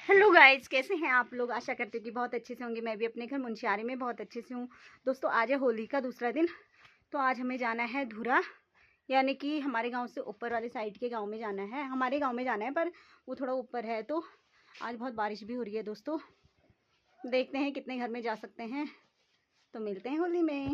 Hello guys, कैसे हैं आप लोग। आशा करती हूँ कि बहुत अच्छे से होंगे। मैं भी अपने घर मुंशियारी में बहुत अच्छे से हूँ। दोस्तों, आज है होली का दूसरा दिन। तो आज हमें जाना है धुरा, यानी कि हमारे गांव से ऊपर वाले साइड के गांव में जाना है। हमारे गांव में जाना है पर वो थोड़ा ऊपर है। तो आज बहुत बारिश भी हो रही है दोस्तों। देखते हैं कितने घर में जा सकते हैं। तो मिलते हैं होली में।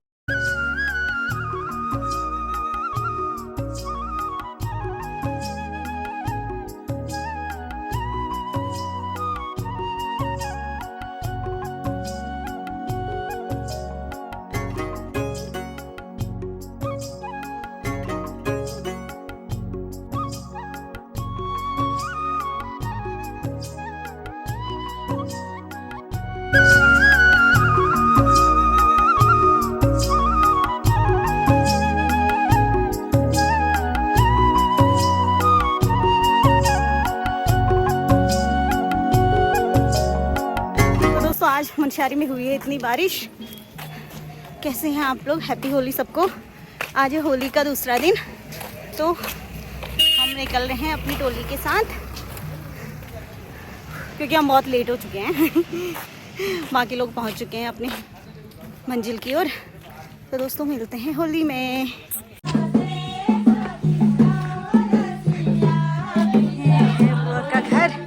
आज मुंशियारी में हुई है इतनी बारिश। कैसे हैं आप लोग। हैप्पी होली सबको। आज है होली का दूसरा दिन। तो हम निकल रहे हैं अपनी टोली के साथ, क्योंकि हम बहुत लेट हो चुके हैं। बाकी लोग पहुंच चुके हैं अपनी मंजिल की ओर। तो दोस्तों, मिलते हैं होली में। बुआ का घर।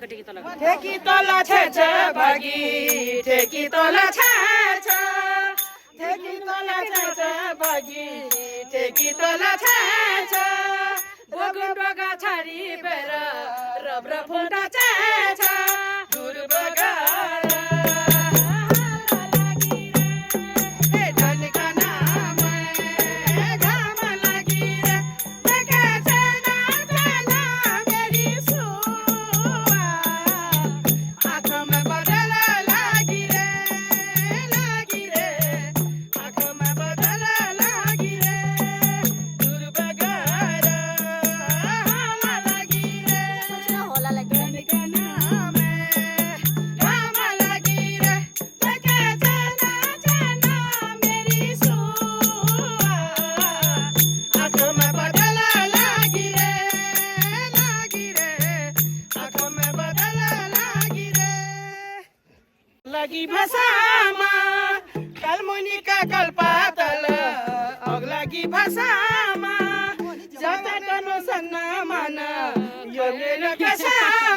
ठेकी तोला छ भागी ठेकी तोला छ ठेकी तोला छ भागी ठेकी तोला छ बगुडगा छारी बेर रब्र फोटा छ दूर बगार लगी भाषामा कालमुनिका कल्पातल अग्लागी भाषामा जाता गर्नु सन्न मन यो मेरो भाषा